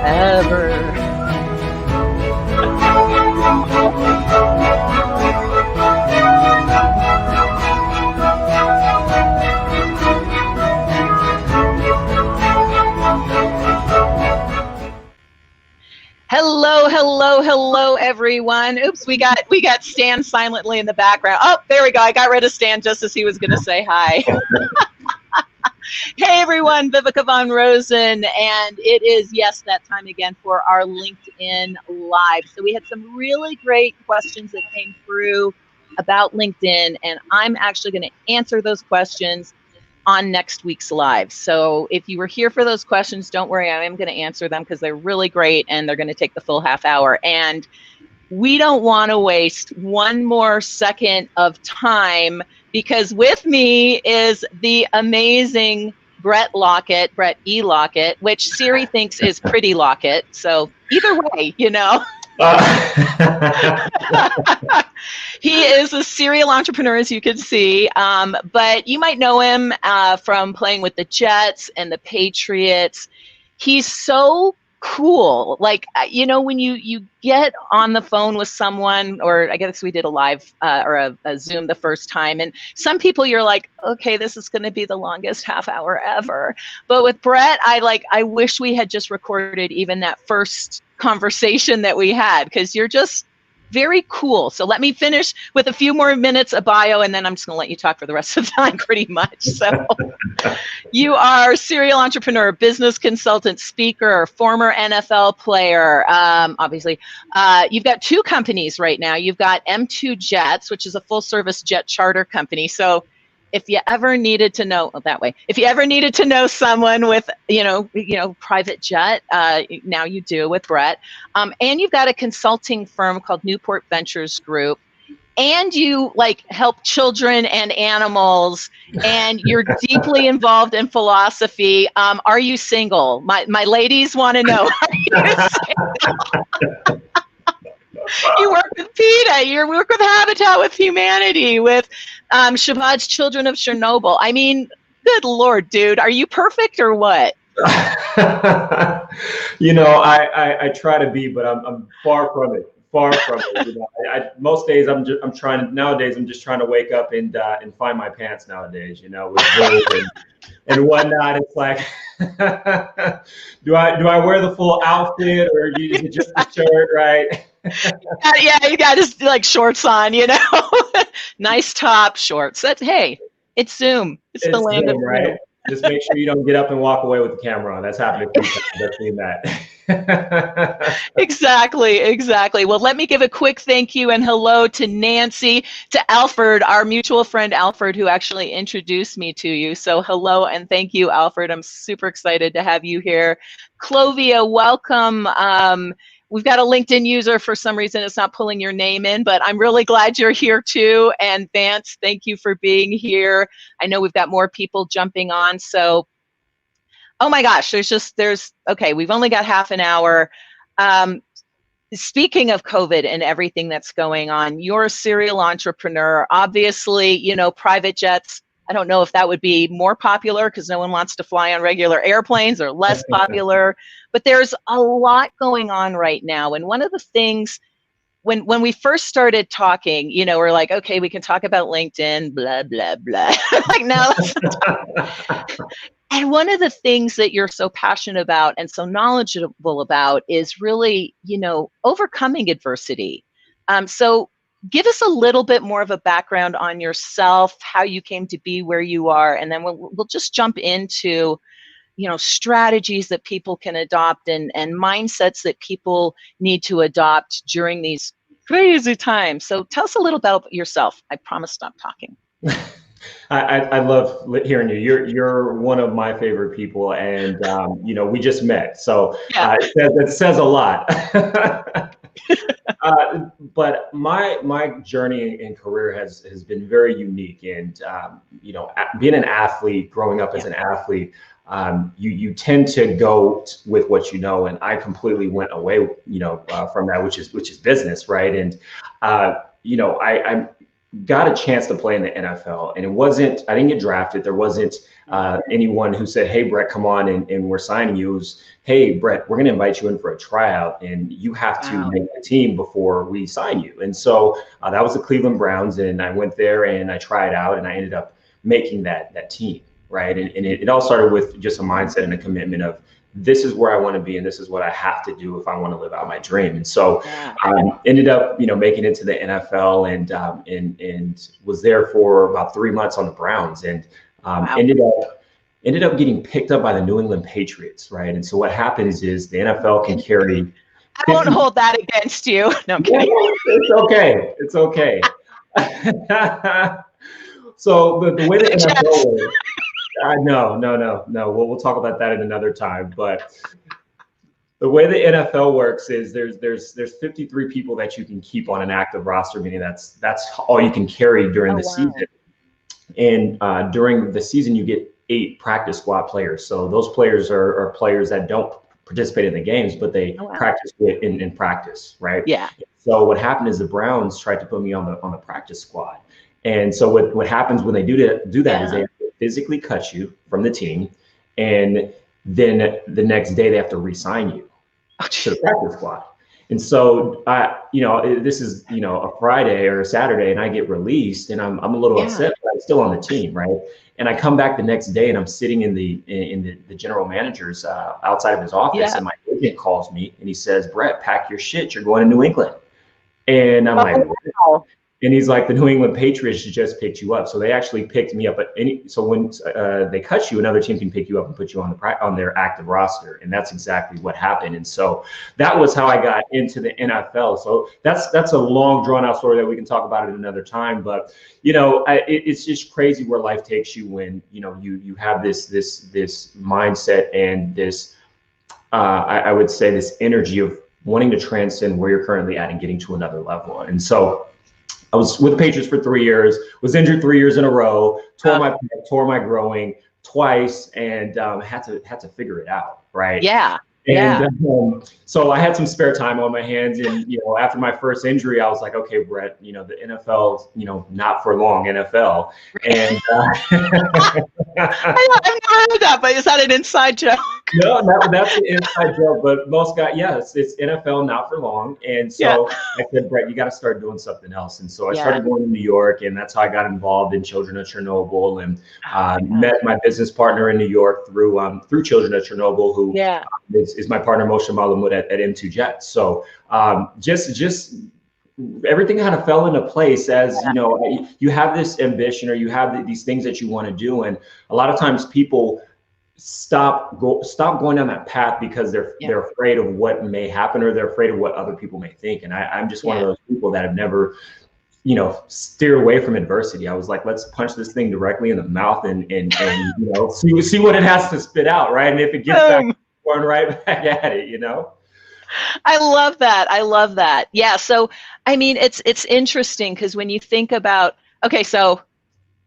ever. Hello, hello, hello, everyone. Oops, we got Stan silently in the background. Oh, there we go. I got rid of Stan just as he was going to say hi. Hey, everyone, Vivica Von Rosen, and it is, yes, that time again for our LinkedIn Live. So we had some really great questions that came through about LinkedIn, and I'm actually going to answer those questions on next week's live. So if you were here for those questions, don't worry, I am going to answer them because they're really great and they're going to take the full half hour. And we don't want to waste one more second of time because with me is the amazing Bret Lockett, Bret E Lockett, which Siri thinks is pretty Lockett. So either way, you know. He is a serial entrepreneur, as you can see, but you might know him from playing with the Jets and the Patriots. He's so cool. Like, you know, when you get on the phone with someone, or I guess we did a live or a Zoom the first time, and some people you're like, okay, this is going to be the longest half hour ever. But with Bret, I wish we had just recorded even that first conversation that we had, because you're just very cool. So let me finish with a few more minutes of bio, and then I'm just going to let you talk for the rest of the time pretty much. So you are a serial entrepreneur, business consultant, speaker, former NFL player. Obviously, you've got two companies right now. You've got M2 Jets, which is a full service jet charter company. So if you ever needed to know if you ever needed to know someone with, you know, private jet, now you do with Bret. And you've got a consulting firm called Newport Ventures Group. And you help children and animals, and you're deeply involved in philosophy. Are you single? My ladies want to know. Are you single? You work with PETA, you work with Habitat with Humanity, with Shabbat's Children of Chernobyl. I mean, good Lord, dude, are you perfect or what? You know, I try to be, but I'm far from it. Far from it. You know, most days I'm just trying to wake up and find my pants nowadays. You know, with work and whatnot. It's like, do I wear the full outfit or is it just the shirt, right? Yeah, you got just shorts on, you know. Nice top, shorts. Hey, it's Zoom. It's the land Zoom, of right? Zoom. Just make sure you don't get up and walk away with the camera on. That's happening. I've seen that. Exactly. Well, let me give a quick thank you and hello to Nancy, to Alfred, our mutual friend Alfred, who actually introduced me to you. So hello and thank you, Alfred. I'm super excited to have you here. Clovia, welcome. We've got a LinkedIn user. For some reason, it's not pulling your name in, but I'm really glad you're here too. And Vance, thank you for being here. I know we've got more people jumping on. So, oh my gosh, okay, we've only got half an hour. Speaking of COVID and everything that's going on, you're a serial entrepreneur. Obviously, you know, private jets, I don't know if that would be more popular because no one wants to fly on regular airplanes, or less popular, but there's a lot going on right now. And one of the things, when we first started talking, you know, we're like, okay, we can talk about LinkedIn, blah, blah, blah. Like, no, let's talk. And one of the things that you're so passionate about and so knowledgeable about is really, you know, overcoming adversity. So give us a little bit more of a background on yourself, how you came to be where you are, and then we'll just jump into, you know, strategies that people can adopt and mindsets that people need to adopt during these crazy times. So tell us a little about yourself. I promise stop talking. I love hearing you. You're one of my favorite people, and you know, we just met, so yeah. It says a lot. But my journey and career has been very unique, and you know, being an athlete, growing up as an athlete, you tend to go with what you know, and I completely went away, you know, from that, which is business, right? And you know, got a chance to play in the NFL, and I didn't get drafted. There wasn't anyone who said, "Hey, Bret, come on, and we're signing you." It was, "Hey, Bret, we're going to invite you in for a tryout, and you have to make the team before we sign you." And so that was the Cleveland Browns, and I went there and I tried out, and I ended up making that team, right? And it all started with just a mindset and a commitment of, this is where I want to be, and this is what I have to do if I want to live out my dream. And so ended up, making it to the NFL, and was there for about 3 months on the Browns, and ended up getting picked up by the New England Patriots, right? And so what happens is the NFL can carry. I won't hold that against you. No, I'm kidding. It's okay. It's okay. So the way the NFL works. No. We'll talk about that at another time. But the way the NFL works is there's 53 people that you can keep on an active roster, meaning that's all you can carry during the season. And during the season, you get 8 practice squad players. So those players are players that don't participate in the games, but they practice in practice, right? Yeah. So what happened is the Browns tried to put me on the practice squad. And so what happens when they do that is they have to physically cut you from the team, and then the next day they have to re-sign you to the practice squad. And so this is a Friday or a Saturday, and I get released, and I'm a little upset, but I'm still on the team, right? And I come back the next day, and I'm sitting in the general manager's outside of his office, and my agent calls me, and he says, "Bret, pack your shit. You're going to New England." And I'm like, "What?" And he's like, "The New England Patriots just picked you up." So they actually picked me up. So when they cut you, another team can pick you up and put you on their active roster. And that's exactly what happened. And so that was how I got into the NFL. So that's a long, drawn out story that we can talk about at another time. But it's just crazy where life takes you when you have this mindset and this I would say this energy of wanting to transcend where you're currently at and getting to another level. And so I was with the Patriots for 3 years, was injured 3 years in a row, tore my growing twice, and had to figure it out, right? Yeah. And so I had some spare time on my hands, and after my first injury, I was like, okay, Bret, the NFL, not for long, NFL, and I've never heard that, but is that an inside joke? No, that's an inside joke, but most guys, it's NFL, not for long. And so I said, Bret, you got to start doing something else. And so I started going to New York, and that's how I got involved in Children of Chernobyl, and met my business partner in New York through Children of Chernobyl, who is my partner, Moshe Malamud at M2 Jets. So just everything kind of fell into place as, you have this ambition, or you have these things that you want to do. And a lot of times people stop going down that path because they're afraid of what may happen, or they're afraid of what other people may think. And I'm just one of those people that have never, steered away from adversity. I was like, let's punch this thing directly in the mouth and see what it has to spit out, right? And if it gets back, going right back at it, I love that. Yeah. So, I mean, it's interesting because when you think about, okay, so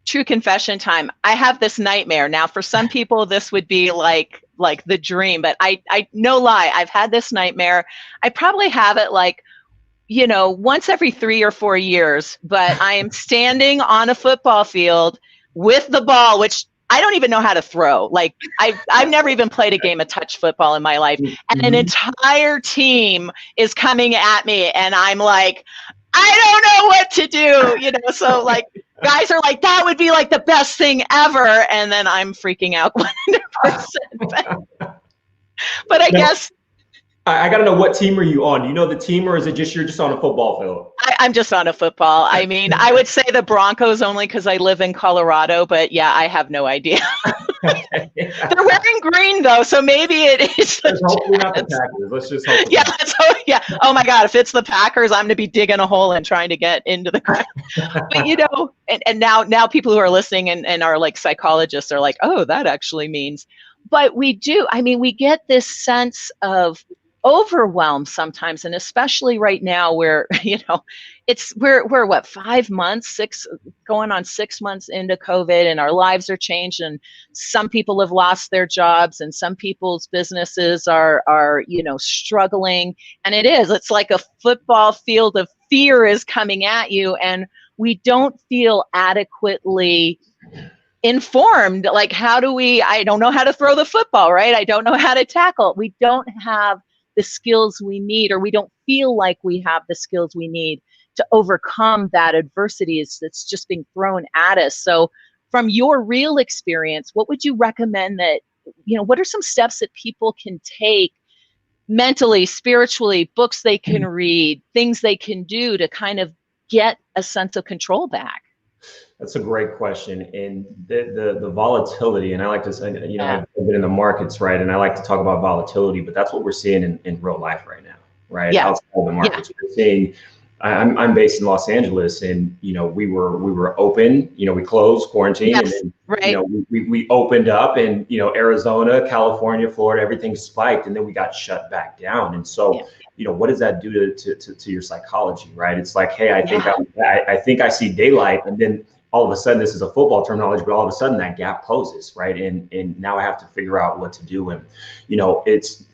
true confession time, I have this nightmare. Now, for some people, this would be like the dream, but I no lie, I've had this nightmare. I probably have it once every 3 or 4 years, but I am standing on a football field with the ball, which I don't even know how to throw. Like I've never even played a game of touch football in my life. And an entire team is coming at me, and I'm like, I don't know what to do, so like guys are like, that would be like the best thing ever. And then I'm freaking out 100%. But I guess I got to know, what team are you on? Do you know the team, or is it you're just on a football field? I'm just on a football. I mean, I would say the Broncos only because I live in Colorado, but I have no idea. They're wearing green though, so maybe it is. Hopefully not the Packers. Let's just hope. Oh my God, if it's the Packers, I'm going to be digging a hole and trying to get into the ground. But and now people who are listening and are like psychologists are like, oh, that actually means. But we do. I mean, we get this sense of overwhelmed sometimes, and especially right now where we're what, 5 months, 6 going on 6 months into COVID, and our lives are changed, and some people have lost their jobs, and some people's businesses are struggling, and it's like a football field of fear is coming at you. And we don't feel adequately informed. Like, I don't know how to throw the football, right? I don't know how to tackle. We don't have the skills we need, or we don't feel like we have the skills we need to overcome that adversity that's just being thrown at us. So from your real experience, what would you recommend that, what are some steps that people can take mentally, spiritually, books they can read, things they can do to kind of get a sense of control back? That's a great question. And the volatility, and I like to say, I've been in the markets, right? And I like to talk about volatility, but that's what we're seeing in real life right now, right? Yeah. Outside of the markets, we're seeing. I'm based in Los Angeles, and we were open. We closed quarantine, Yes, and right. we opened up, and Arizona, California, Florida, everything spiked, and then we got shut back down. And so, what does that do to your psychology, right? It's like, hey, I think I see daylight, and then all of a sudden, this is a football terminology, but all of a sudden that gap closes, right? And now I have to figure out what to do. And it's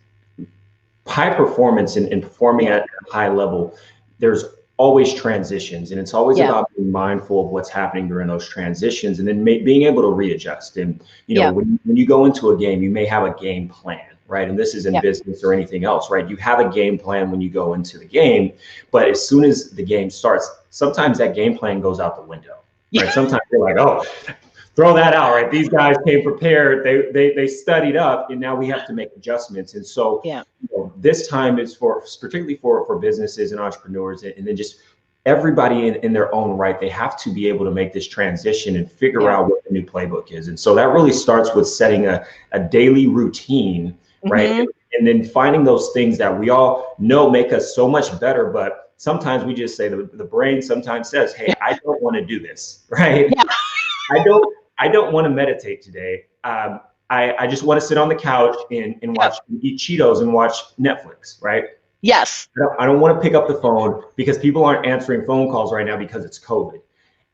high performance and performing at a high level. There's always transitions, and it's always about being mindful of what's happening during those transitions, and then being able to readjust. And when you go into a game, you may have a game plan, right? And this is in business or anything else, right? You have a game plan when you go into the game, but as soon as the game starts, sometimes that game plan goes out the window, right? Sometimes you're like, oh, throw that out, right? These guys came prepared, they studied up, and now we have to make adjustments. And so this time is particularly for businesses and entrepreneurs, and then just everybody in their own right. They have to be able to make this transition and figure out what the new playbook is. And so that really starts with setting a daily routine, right? Mm-hmm. And then finding those things that we all know make us so much better, but sometimes we just say, the brain sometimes says, hey, I don't want to do this, right? Yeah. I don't want to meditate today. I just want to sit on the couch and watch, eat Cheetos and watch Netflix, right? Yes. I don't want to pick up the phone because people aren't answering phone calls right now because it's COVID.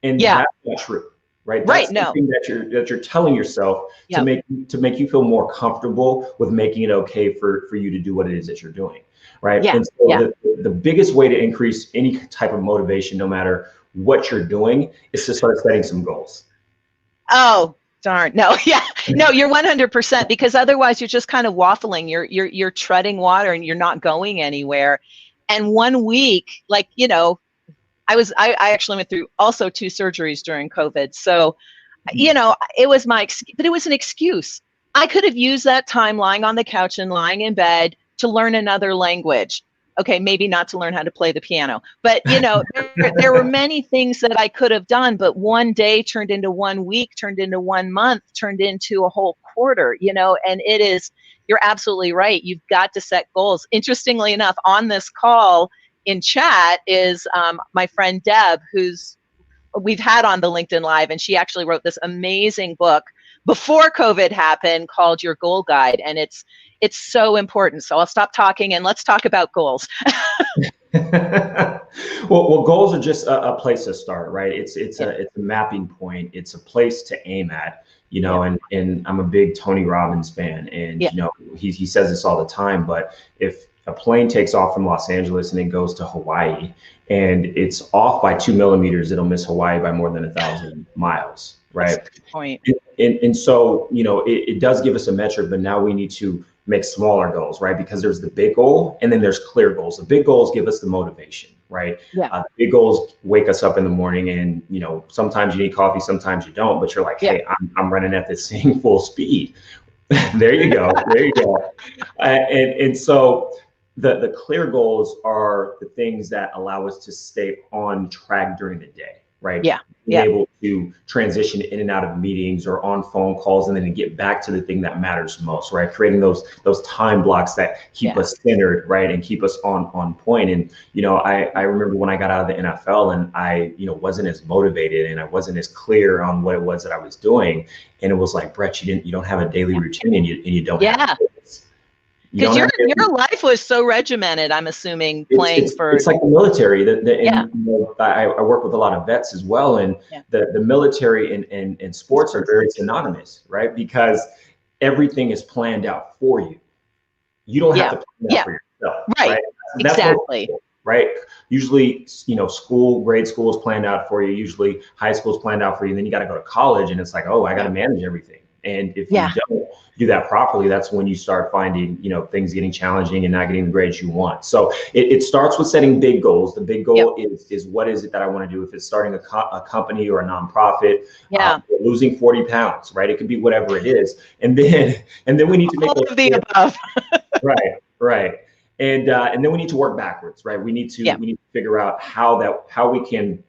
And that's not true, right? That's something that you're telling yourself to make you feel more comfortable with making it okay for you to do what it is that you're doing, right? And so the biggest way to increase any type of motivation, no matter what you're doing, is to start setting some goals. Oh, darn. No, no, you're 100%, because otherwise you're just kind of waffling. You're treading water and you're not going anywhere. And 1 week, like, I actually went through also 2 surgeries during COVID. So, it was but it was an excuse. I could have used that time lying on the couch and lying in bed to learn another language. Okay, maybe not to learn how to play the piano, but there were many things that I could have done, but one day turned into 1 week, turned into 1 month, turned into a whole quarter, and you're absolutely right. You've got to set goals. Interestingly enough, on this call in chat is my friend Deb, we've had on the LinkedIn Live, and she actually wrote this amazing book before COVID happened called Your Goal Guide. And it's so important. So I'll stop talking and let's talk about goals. Well, goals are just a place to start, right? It's a mapping point. It's a place to aim at, and I'm a big Tony Robbins fan, and he says this all the time, but if a plane takes off from Los Angeles and it goes to Hawaii and it's off by 2 millimeters, it'll miss Hawaii by more than 1,000 miles, right? That's a good point. And so, it does give us a metric, but now we need to make smaller goals, right? Because there's the big goal and then there's clear goals. The big goals give us the motivation, right? The big goals wake us up in the morning, and, sometimes you need coffee, sometimes you don't, but you're like, hey, I'm running at this thing full speed. There you go. And so the clear goals are the things that allow us to stay on track during the day, right? Being able to transition in and out of meetings or on phone calls, and then get back to the thing that matters most, right? Creating those time blocks that keep us centered, right? And keep us on point. And, I remember when I got out of the NFL and I, wasn't as motivated and I wasn't as clear on what it was that I was doing. And it was like, Bret, you don't have a daily routine, and you don't have this. Because your life was so regimented, I'm assuming, it's like the military. I work with a lot of vets as well, and the military and sports are very synonymous, right? Because everything is planned out for you. You don't have to plan out for yourself, right? Exactly. right? Usually, grade school is planned out for you. Usually high school is planned out for you. Then you got to go to college and it's like, oh, I got to manage everything. And if you don't do that properly, that's when you start finding, things getting challenging and not getting the grades you want. So it starts with setting big goals. The big goal is what is it that I want to do? If it's starting a company or a nonprofit, losing 40 pounds, right? It could be whatever it is. And then we need to make all of the above. Right. And then we need to work backwards, right? We need to figure out how we can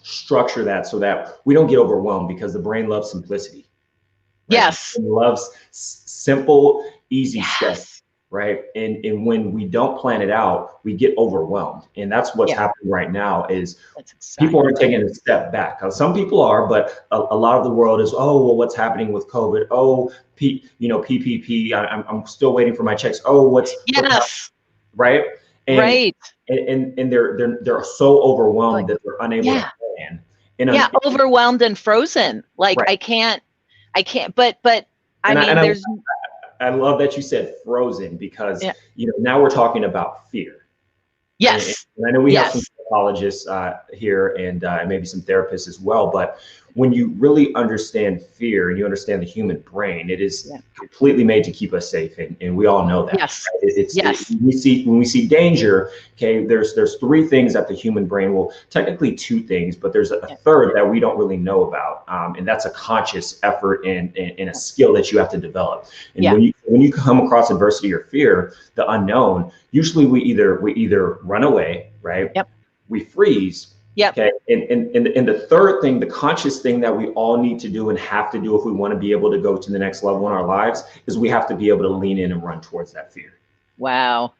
structure that so that we don't get overwhelmed, because the brain loves simplicity. Right? Yes. It loves simple, easy steps, right? And when we don't plan it out, we get overwhelmed. And that's what's happening right now is people are taking a step back. Some people are, but a lot of the world is, oh, well, what's happening with COVID? Oh, PPP, I'm still waiting for my checks. Oh, what's right? And they're so overwhelmed that they're unable to plan. Overwhelmed and frozen. Like I can't, but I love that you said frozen, because now we're talking about fear. Yes. And I know we have some psychologists here and maybe some therapists as well, but when you really understand fear and you understand the human brain, it is completely made to keep us safe, and we all know that. Yes. When we see danger, okay, there's three things that the human brain will, technically two things, but there's a third that we don't really know about, and that's a conscious effort and a skill that you have to develop. And when you come across adversity or fear, the unknown, usually we either run away, right? We freeze. Okay. And the third thing, the conscious thing that we all need to do and have to do if we want to be able to go to the next level in our lives, is we have to be able to lean in and run towards that fear. Wow.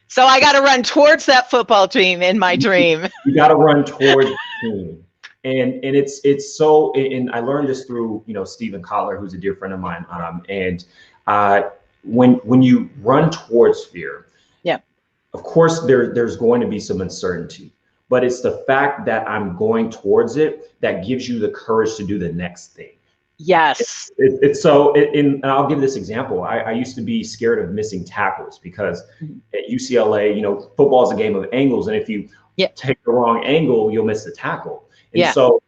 So I got to run towards that football team in my dream. You got to run towards the team. And it's so, and I learned this through, Stephen Kotler, who's a dear friend of mine. When you run towards fear, of course, there's going to be some uncertainty. But it's the fact that I'm going towards it that gives you the courage to do the next thing. Yes. And I'll give this example. I used to be scared of missing tackles, because at UCLA, football is a game of angles. And if you take the wrong angle, you'll miss the tackle. And so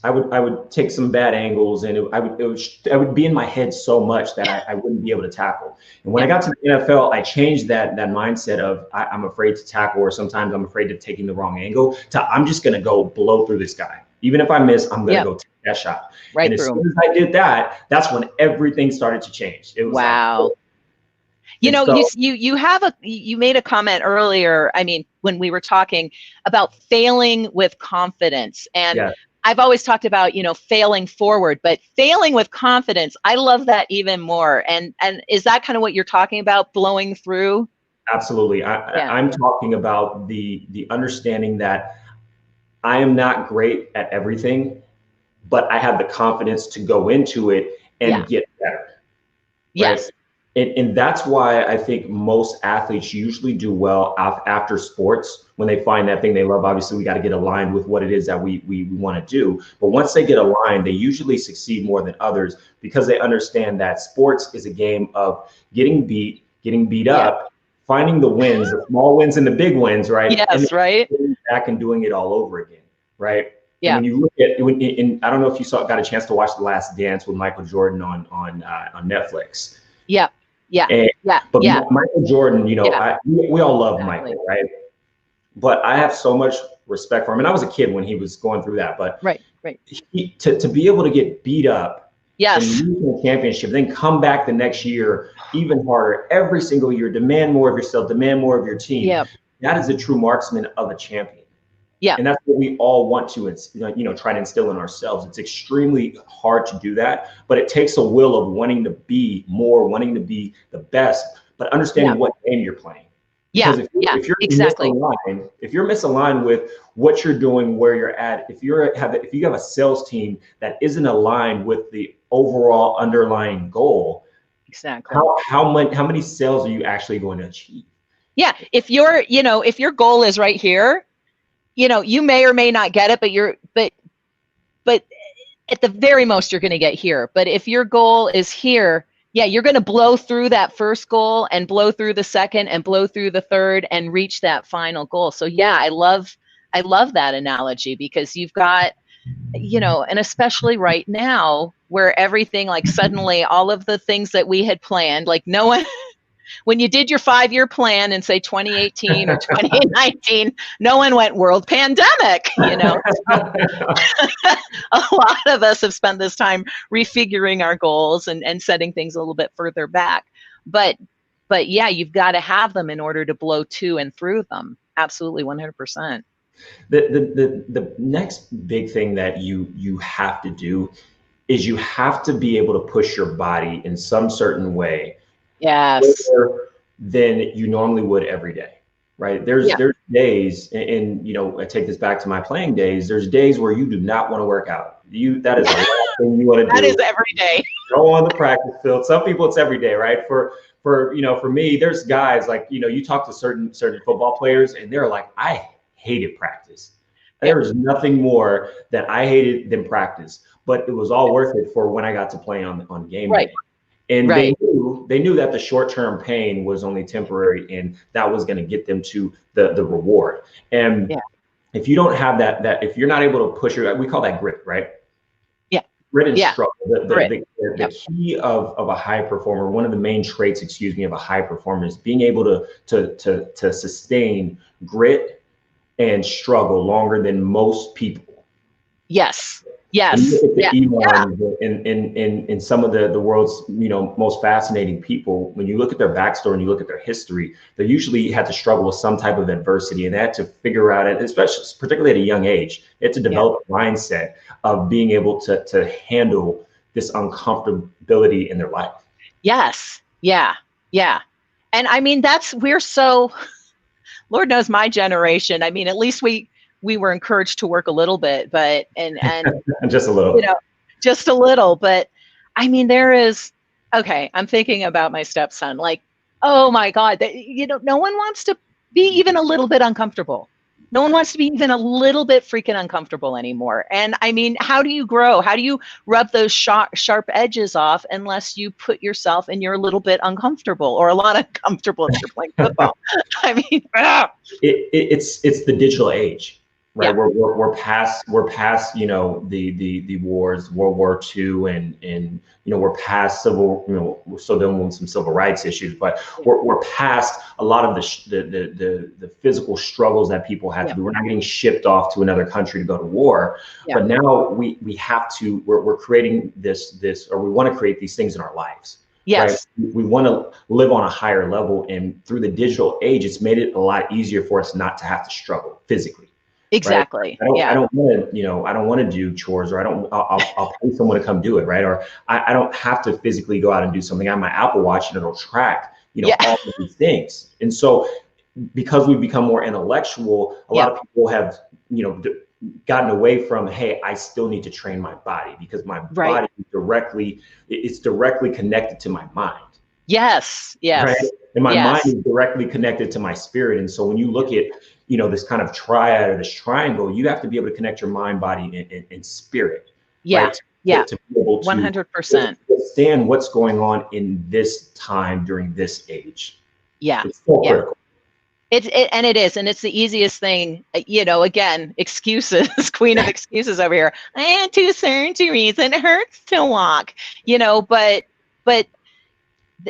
I would take some bad angles, and I would be in my head so much that I wouldn't be able to tackle. And when I got to the NFL, I changed that mindset of I'm afraid to tackle, or sometimes I'm afraid of taking the wrong angle, to I'm just going to go blow through this guy. Even if I miss, I'm going to go take that shot. And as soon as I did that, that's when everything started to change. It was wow. You made a comment earlier. I mean, when we were talking about failing with confidence, and I've always talked about, failing forward, but failing with confidence, I love that even more. And is that kind of what you're talking about, blowing through? Absolutely. I'm talking about the understanding that I am not great at everything, but I have the confidence to go into it and get better. Yes. Right? And that's why I think most athletes usually do well after sports, when they find that thing they love. Obviously, we got to get aligned with what it is that we want to do. But once they get aligned, they usually succeed more than others, because they understand that sports is a game of getting beat up, finding the wins, the small wins and the big wins, right? Yes, right. Getting back and doing it all over again, right? Yeah. And when you look at, I don't know if you got a chance to watch The Last Dance with Michael Jordan on Netflix. But Michael Jordan, we all love Michael, right? But I have so much respect for him. And I was a kid when he was going through that. But to be able to get beat up and lose a championship, then come back the next year even harder, every single year, demand more of yourself, demand more of your team. That is a true marksman of a champion. And that's what we all want to, try to instill in ourselves. It's extremely hard to do that, but it takes a will of wanting to be more, wanting to be the best, but understanding what game you're playing. Because if you're misaligned, if you're misaligned with what you're doing, where you're at, if you have a sales team that isn't aligned with the overall underlying goal, how many sales are you actually going to achieve? If your goal is right here, you may or may not get it, but at the very most you're going to get here. But if your goal is here, Yeah, you're going to blow through that first goal and blow through the second and blow through the third and reach that final goal. So yeah, I love that analogy, because you've got, and especially right now where everything, like suddenly all of the things that we had planned, like no one, when you did your 5-year plan in say 2018 or 2019, no one went world pandemic, A lot of us have spent this time refiguring our goals and setting things a little bit further back. But yeah, you've got to have them in order to blow to and through them. Absolutely, 100%. The next big thing that you have to do is you have to be able to push your body in some certain way. Yes. Than you normally would every day, right? There's days, and I take this back to my playing days. There's days where you do not want to work out. That is the last thing you want to do. That is every day. Go on the practice field. Some people it's every day, right? For me, there's guys like, you talk to certain football players and they're like, I hated practice. There was nothing more that I hated than practice, but it was all worth it for when I got to play on game day. And they knew that the short-term pain was only temporary, and that was going to get them to the reward. And if you don't have that if you're not able to push we call that grit, right? Yeah. Grit and struggle. The key of a high performer, one of the main traits, of a high performer is being able to sustain grit and struggle longer than most people. Yes. Yes. In some of the world's most fascinating people, when you look at their backstory and you look at their history, they usually had to struggle with some type of adversity, and they had to figure out it, particularly at a young age. They had to develop a mindset of being able to handle this uncomfortability in their life. Yes. Yeah. And I mean, we're so, Lord knows my generation. I mean, at least we were encouraged to work a little bit, but and just a little, just a little. But I mean, I'm thinking about my stepson, like, oh my God, no one wants to be even a little bit uncomfortable. No one wants to be even a little bit freaking uncomfortable anymore. And I mean, how do you grow? How do you rub those sharp edges off unless you put yourself and you're a little bit uncomfortable or a lot uncomfortable if you're playing football? I mean, it's the digital age. Right, we're past the wars, World War II, and we're past we're still dealing with some civil rights issues, but we're past a lot of the physical struggles that people had to do. We're not getting shipped off to another country to go to war, but now we have to. We're creating this, or we want to create these things in our lives. Yes, right? We want to live on a higher level, and through the digital age, it's made it a lot easier for us not to have to struggle physically. Exactly. Right? I don't want to do chores, or I'll pay someone to come do it. Right. Or I don't have to physically go out and do something. I have my Apple Watch and it'll track, all of these things. And so because we've become more intellectual, a lot of people have, gotten away from, hey, I still need to train my body because my body is directly connected to my mind. Yes. Right? And my mind is directly connected to my spirit. And so when you look at, this kind of triad or this triangle, you have to be able to connect your mind, body, and spirit. Yeah. Right? To be able to 100% understand what's going on in this time during this age. Yeah. It's so critical. It is. And it's the easiest thing, again, excuses, queen of excuses over here. And to surgeries, it hurts to walk, but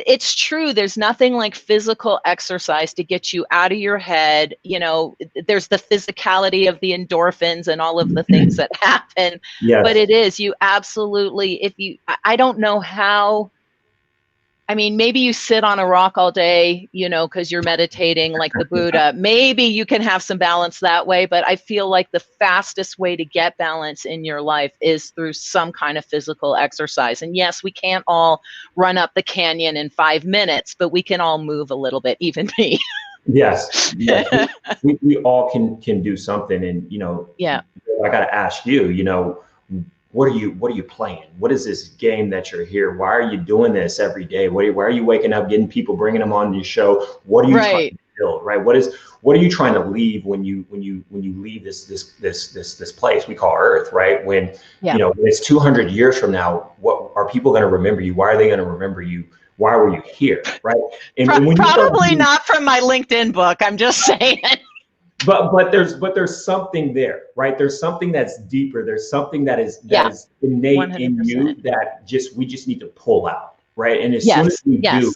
it's true. There's nothing like physical exercise to get you out of your head. There's the physicality of the endorphins and all of the things that happen. Yes. But it is, you absolutely, I don't know how, I mean, maybe you sit on a rock all day, because you're meditating like the Buddha. Maybe you can have some balance that way, but I feel like the fastest way to get balance in your life is through some kind of physical exercise. And yes, we can't all run up the canyon in 5 minutes, but we can all move a little bit, even me. Yes. we all can do something. And, I got to ask you, what are you playing? What is this game that you're here? Why are you doing this every day? Why are you waking up, getting people, bringing them on your show? What are you trying to build? Right? What are you trying to leave when you leave this place we call Earth? Right? When when it's 200 years from now, what are people going to remember you? Why are they going to remember you why were you here, right? And when probably not from my LinkedIn book. I'm just saying. But there's something there, right? There's something that's deeper. There's something that is innate 100%. In you that we just need to pull out, right? And as soon as we do,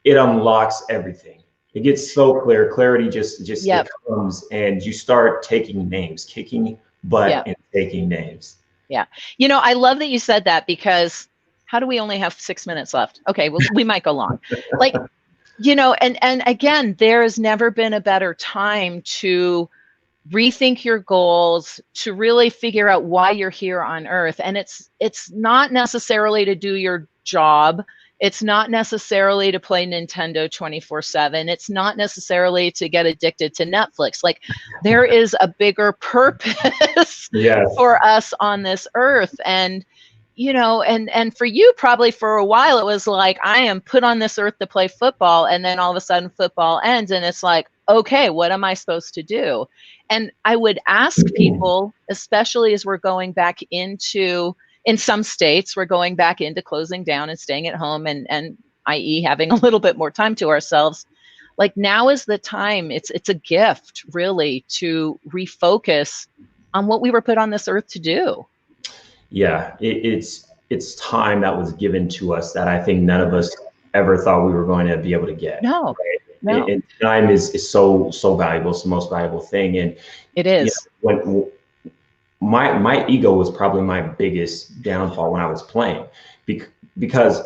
it unlocks everything. It gets so clear. Clarity just it comes, and you start taking names, kicking butt and taking names. Yeah. You know, I love that you said that, because how do we only have 6 minutes left? Okay, well, we might go long. Like, you know, and again, there has never been a better time to rethink your goals, to really figure out why you're here on earth. And it's not necessarily to do your job. It's not necessarily to play Nintendo 24/7. It's not necessarily to get addicted to Netflix. Like, there is a bigger purpose for us on this earth. And you know, and for you, probably for a while, it was like, I am put on this earth to play football. And then all of a sudden football ends, and it's like, okay, what am I supposed to do? And I would ask people, especially as we're going back into, in some states, we're going back into closing down and staying at home, and i.e. having a little bit more time to ourselves. Like, now is the time. It's a gift, really, to refocus on what we were put on this earth to do. Yeah, it's time that was given to us that I think none of us ever thought we were going to be able to get. No, right? no. And time is so valuable. It's the most valuable thing. And it is. You know, when my ego was probably my biggest downfall when I was playing, because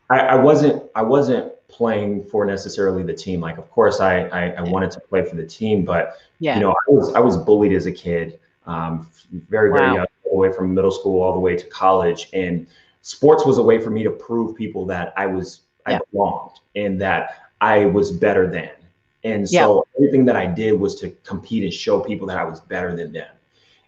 I wasn't playing for necessarily the team. Like, of course, I wanted to play for the team, but you know, I was bullied as a kid, very young, all the way from middle school all the way to college, and sports was a way for me to prove people that I belonged and that I was better than. And so everything that I did was to compete and show people that I was better than them.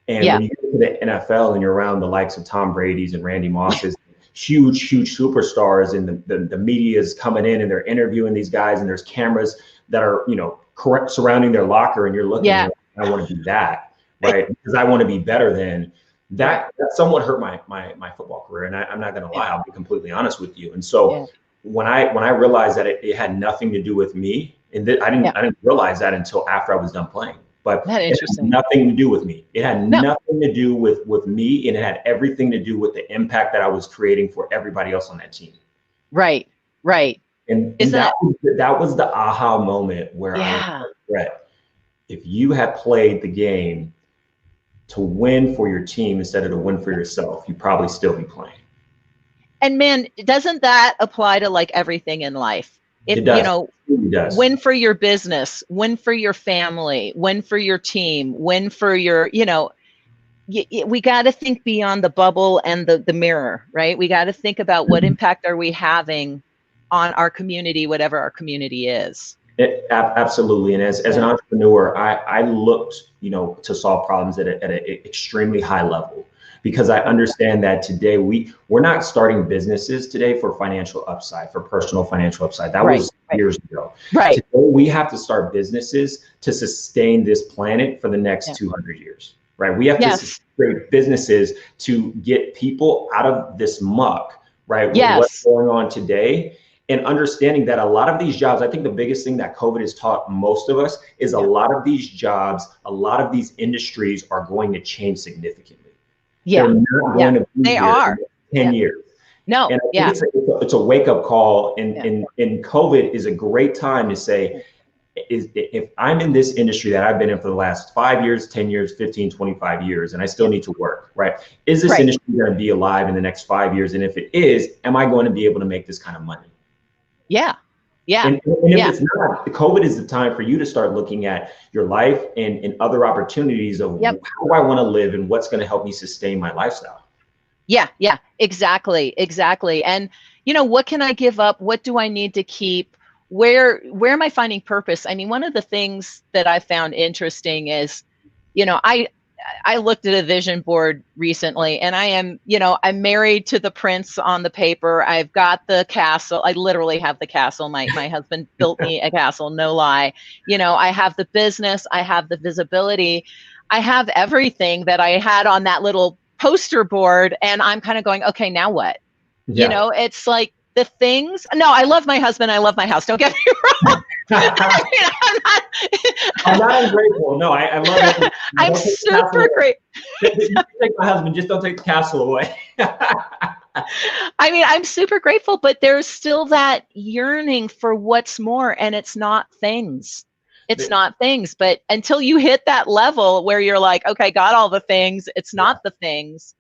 And when you get to the NFL and you're around the likes of Tom Brady's and Randy Moss's, huge superstars, and the media is coming in and they're interviewing these guys, and there's cameras that are, you know, surrounding their locker, and you're looking, I want to be that, right? Because I want to be better than that. That somewhat hurt my football career. And I'm not going to lie, I'll be completely honest with you. And so when I realized that it had nothing to do with me, and I didn't realize that until after I was done playing. But it had nothing to do with me. It had nothing to do with me, and it had everything to do with the impact that I was creating for everybody else on that team. Right. And that was the aha moment where I was like, Bret, if you had played the game to win for your team instead of to win for yourself, you'd probably still be playing. And man, doesn't that apply to like everything in life? It does. You know, it does. Win for your business, win for your family, win for your team, win for your, you know, we got to think beyond the bubble and the mirror, right? We got to think about what impact are we having on our community, whatever our community is. Absolutely. And as an entrepreneur, I looked, you know, to solve problems at an extremely high level, because I understand that today we're not starting businesses today for financial upside, for personal financial upside. That was years ago. Today we have to start businesses to sustain this planet for the next 200 years, right? We have to create businesses to get people out of this muck, right? With what's going on today. And understanding that a lot of these jobs, I think the biggest thing that COVID has taught most of us is a lot of these jobs, a lot of these industries are going to change significantly. They're not going to be here in 10 years. No. And I think it's a wake up call. And COVID is a great time to say, if I'm in this industry that I've been in for the last 5 years, 10 years, 15, 25 years, and I still need to work, right? Is this industry going to be alive in the next 5 years? And if it is, am I going to be able to make this kind of money? Yeah. And if it's not, COVID is the time for you to start looking at your life and other opportunities of how do I want to live and what's going to help me sustain my lifestyle. Yeah, exactly. And, you know, what can I give up? What do I need to keep? Where am I finding purpose? I mean, one of the things that I found interesting is, you know, I looked at a vision board recently, and I am, you know, I'm married to the prince on the paper. I've got the castle. I literally have the castle. My husband built me a castle, no lie. You know, I have the business, I have the visibility, I have everything that I had on that little poster board, and I'm kind of going, okay, now what? You know, it's like the things. No, I love my husband. I love my house. Don't get me wrong. I mean, I'm not ungrateful. No, I love it. I'm super grateful. Take my husband, just don't take the castle away. I mean, I'm super grateful, but there's still that yearning for what's more, and it's not things. It's not things. But until you hit that level where you're like, okay, got all the things, it's not the things.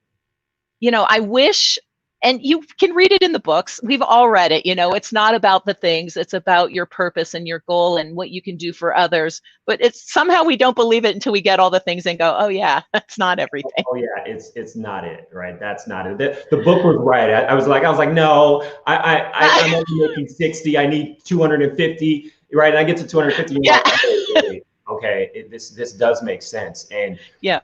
You know, I wish, and you can read it in the books. We've all read it. You know, it's not about the things. It's about your purpose and your goal and what you can do for others. But it's somehow we don't believe it until we get all the things and go, oh yeah, that's not everything. Oh yeah, it's not it, right? That's not it. The book was right. I was like, no, I'm only making 60. I need 250, right? And I get to 250. Yeah. Like, okay, this does make sense. And yeah.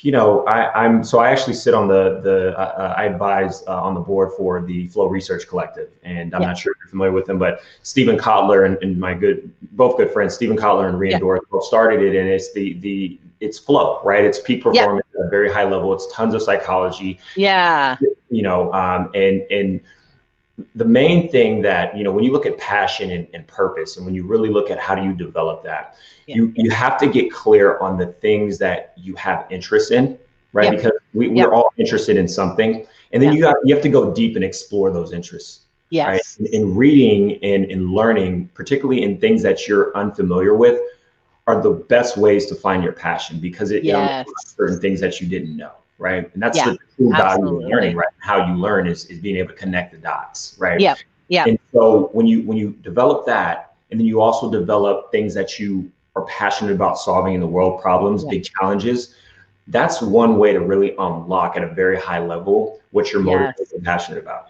You know, I actually sit on I advise on the board for the Flow Research Collective, and I'm not sure if you're familiar with them, but Stephen Kotler and my both good friends, Stephen Kotler and Rian Dorff, both started it, and it's flow, right? It's peak performance at a very high level. It's tons of psychology. Yeah. You know, and the main thing that, you know, when you look at passion and purpose, and when you really look at how do you develop that, you have to get clear on the things that you have interest in, right? Because we're all interested in something, and then you have to go deep and explore those interests. Yes. Right? In reading and learning, particularly in things that you're unfamiliar with, are the best ways to find your passion, because it unlocks certain things that you didn't know. Right. And that's the true value of learning, right? How you learn is being able to connect the dots, right? Yeah. Yeah. And so when you develop that, and then you also develop things that you are passionate about solving in the world, problems, big challenges, that's one way to really unlock at a very high level what you're motivated and passionate about.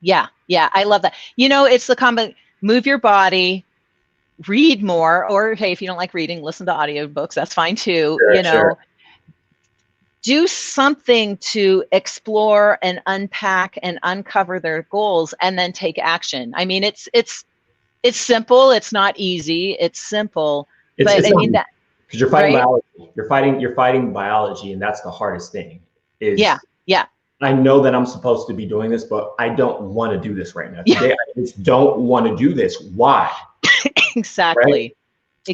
Yeah. Yeah. I love that. You know, it's the combo, move your body, read more, or hey, if you don't like reading, listen to audiobooks. That's fine too. Sure, you know, do something to explore and unpack and uncover their goals, and then take action. I mean, it's simple. It's not easy. It's simple. But I mean that, because you're fighting biology. You're fighting biology, and that's the hardest thing. I know that I'm supposed to be doing this, but I don't want to do this right now. Today, I just don't want to do this. Why? Exactly. Right?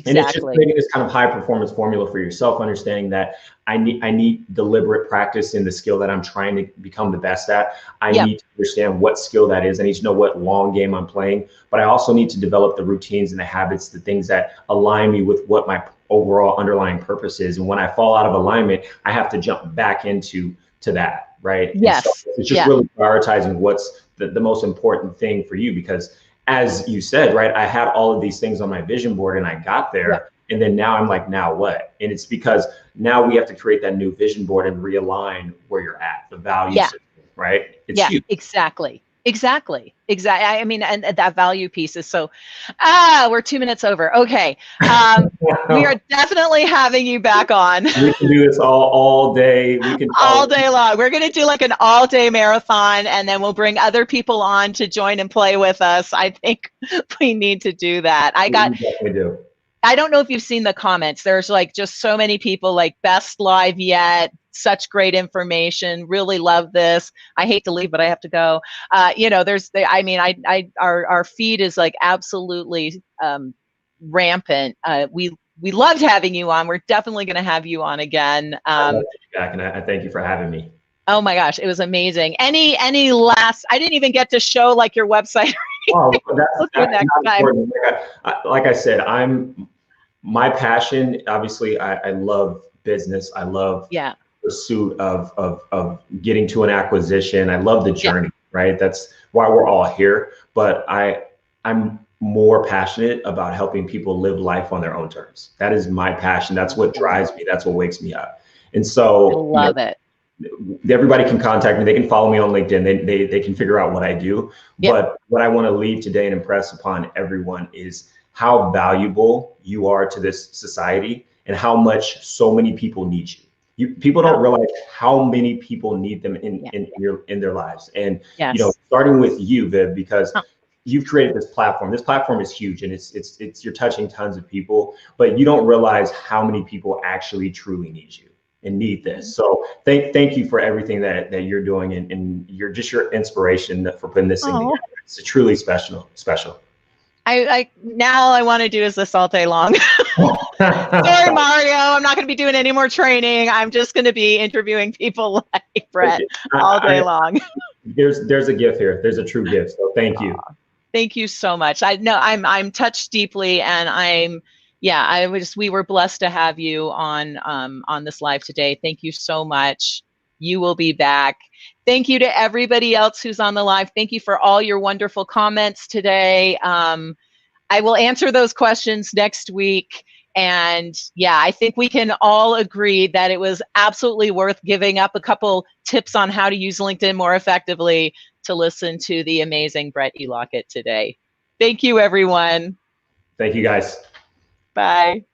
And it's just creating this kind of high performance formula for yourself, understanding that I need deliberate practice in the skill that I'm trying to become the best at. I need to understand what skill that is. I need to know what long game I'm playing, but I also need to develop the routines and the habits, the things that align me with what my overall underlying purpose is. And when I fall out of alignment, I have to jump back into that, right? Yes. So it's just really prioritizing what's the most important thing for you, because as you said, right, I had all of these things on my vision board and I got there, and then now I'm like, now what? And it's because now we have to create that new vision board and realign where you're at, the value system, right? It's huge. Exactly. I mean, and that value piece is so, we're 2 minutes over. Okay. We are definitely having you back on. We can do this all day. We can all day long. We're going to do like an all day marathon, and then we'll bring other people on to join and play with us. I think we need to do that. We definitely do. I don't know if you've seen the comments. There's like just so many people like best live yet. Such great information. Really love this. I hate to leave, but I have to go. You know, our feed is like absolutely rampant. We loved having you on. We're definitely going to have you on again. I love you back, and I thank you for having me. Oh my gosh, it was amazing. Any last? I didn't even get to show like your website. Oh, that's not important. Like I said, my passion. Obviously, I love business. I love pursuit of getting to an acquisition. I love the journey, right? That's why we're all here. But I'm more passionate about helping people live life on their own terms. That is my passion. That's what drives me. That's what wakes me up. And so I love it. Everybody can contact me. They can follow me on LinkedIn. They can figure out what I do. But what I want to leave today and impress upon everyone is how valuable you are to this society, and how much so many people need you. People don't realize how many people need them in their lives. And you know, starting with you, Viv, because you've created this platform. This platform is huge, and it's you're touching tons of people, but you don't realize how many people actually truly need you. need this. So thank you for everything that you're doing, and you're just your inspiration for putting this thing together. It's truly special. Now I want to do is this all day long. Sorry, Mario. I'm not going to be doing any more training. I'm just going to be interviewing people like Bret all day long. There's a gift here. There's a true gift. So thank you. Thank you so much. I know I'm touched deeply, and we were blessed to have you on this live today. Thank you so much. You will be back. Thank you to everybody else who's on the live. Thank you for all your wonderful comments today. I will answer those questions next week. And yeah, I think we can all agree that it was absolutely worth giving up a couple tips on how to use LinkedIn more effectively to listen to the amazing Bret E. Lockett today. Thank you, everyone. Thank you, guys. Bye.